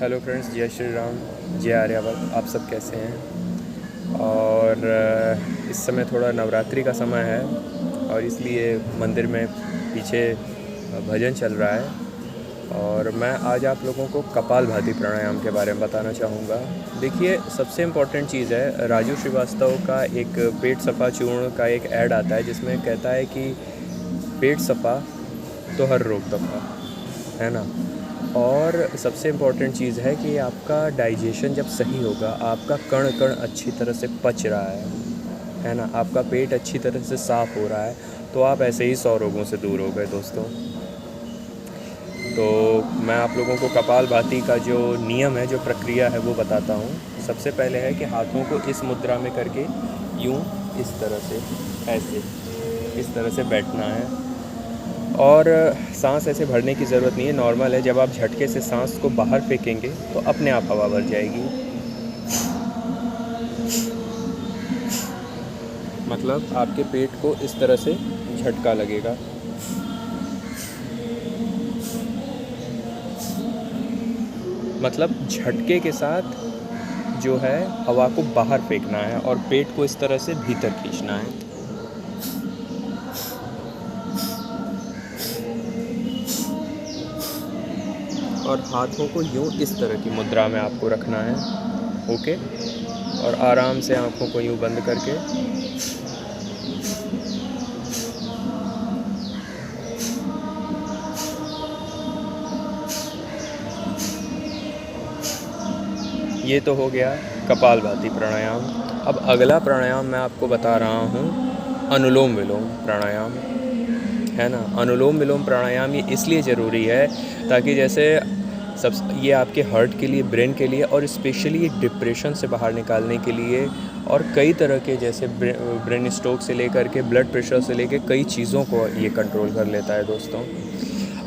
Hello friends, जय श्री राम, जय आर्यावर्त। आप सब कैसे हैं? और इस समय थोड़ा नवरात्रि का समय है और इसलिए मंदिर में पीछे भजन चल रहा है और मैं आज आप लोगों को कपालभाति प्राणायाम के बारे में बताना चाहूँगा। देखिए, सबसे इम्पोर्टेंट चीज़ है, राजू श्रीवास्तव का एक पेट सफ़ा चूर्ण का एक ऐड आता है जिसमें कहता है कि पेट सफ़ा तो हर रोग दफ़ा, है ना। और सबसे इम्पॉर्टेंट चीज़ है कि आपका डाइजेशन जब सही होगा, आपका कण कण अच्छी तरह से पच रहा है ना, आपका पेट अच्छी तरह से साफ़ हो रहा है, तो आप ऐसे ही 100 रोगों से दूर हो गए दोस्तों। तो मैं आप लोगों को कपालभाति का जो नियम है, जो प्रक्रिया है वो बताता हूँ। सबसे पहले है कि हाथों को इस मुद्रा में करके यूँ इस तरह से, ऐसे इस तरह से बैठना है और सांस ऐसे भरने की ज़रूरत नहीं है, नॉर्मल है। जब आप झटके से सांस को बाहर फेंकेंगे तो अपने आप हवा भर जाएगी। मतलब आपके पेट को इस तरह से झटका लगेगा। मतलब झटके के साथ जो है हवा को बाहर फेंकना है और पेट को इस तरह से भीतर खींचना है। और हाथों को यूँ इस तरह की मुद्रा में आपको रखना है, ओके। और आराम से आँखों को यूँ बंद करके ये तो हो गया कपालभाति प्राणायाम। अब अगला प्राणायाम मैं आपको बता रहा हूँ, अनुलोम विलोम प्राणायाम, है ना। अनुलोम विलोम प्राणायाम ये इसलिए ज़रूरी है ताकि जैसे ये आपके हार्ट के लिए, ब्रेन के लिए और स्पेशली ये डिप्रेशन से बाहर निकालने के लिए और कई तरह के जैसे ब्रेन स्ट्रोक से लेकर के ब्लड प्रेशर से लेकर कई चीज़ों को ये कंट्रोल कर लेता है दोस्तों।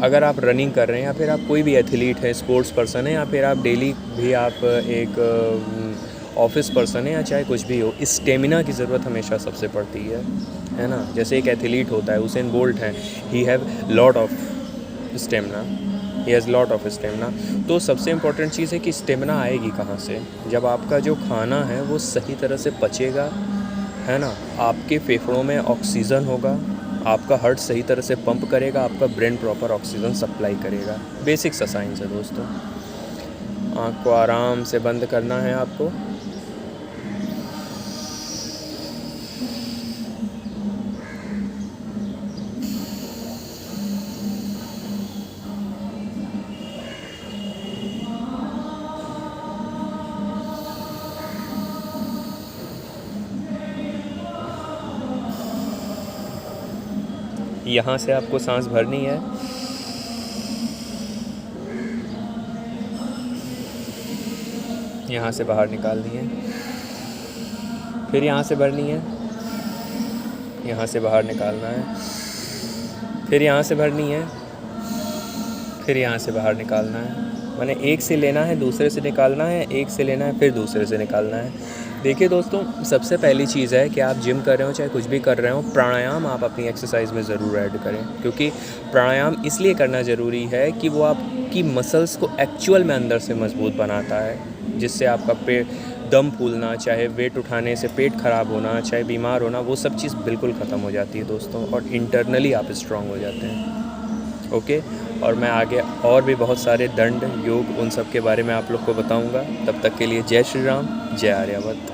अगर आप रनिंग कर रहे हैं या फिर आप कोई भी एथलीट है, स्पोर्ट्स पर्सन है, या फिर आप डेली भी आप एक ऑफिस पर्सन है या चाहे कुछ भी हो, स्टेमिना की ज़रूरत हमेशा सबसे पड़ती है ना। जैसे एक एथलीट होता है, उसेन बोल्ट है, he have lot of stamina, he has lot of stamina. तो सबसे इम्पोर्टेंट चीज़ है कि स्टेमिना आएगी कहाँ से? जब आपका जो खाना है वो सही तरह से पचेगा, है ना, आपके फेफड़ों में ऑक्सीजन होगा, आपका हार्ट सही तरह से पंप करेगा, आपका ब्रेन प्रॉपर ऑक्सीजन सप्लाई करेगा। बेसिक सा साइंस है दोस्तों। आँख को आराम से बंद करना है आपको। यहाँ से आपको सांस भरनी है, यहाँ से बाहर निकालनी है, फिर यहाँ से भरनी है, यहाँ से बाहर निकालना है, फिर यहाँ से भरनी है, फिर यहाँ से बाहर निकालना है। मैंने एक से लेना है, दूसरे से निकालना है, एक से लेना है, फिर दूसरे से निकालना है। देखिए दोस्तों, सबसे पहली चीज़ है कि आप जिम कर रहे हो चाहे कुछ भी कर रहे हो, प्राणायाम आप अपनी एक्सरसाइज में ज़रूर ऐड करें, क्योंकि प्राणायाम इसलिए करना ज़रूरी है कि वो आपकी मसल्स को एक्चुअल में अंदर से मजबूत बनाता है, जिससे आपका पेट, दम फूलना, चाहे वेट उठाने से पेट ख़राब होना, चाहे बीमार होना, वो सब चीज़ बिल्कुल ख़त्म हो जाती है दोस्तों, और इंटरनली आप स्ट्रॉन्ग हो जाते हैं, ओके। और मैं आगे और भी बहुत सारे दंड, योग, उन सब के बारे में आप लोग को बताऊंगा। तब तक के लिए जय श्री राम, जय आर्यावर्त।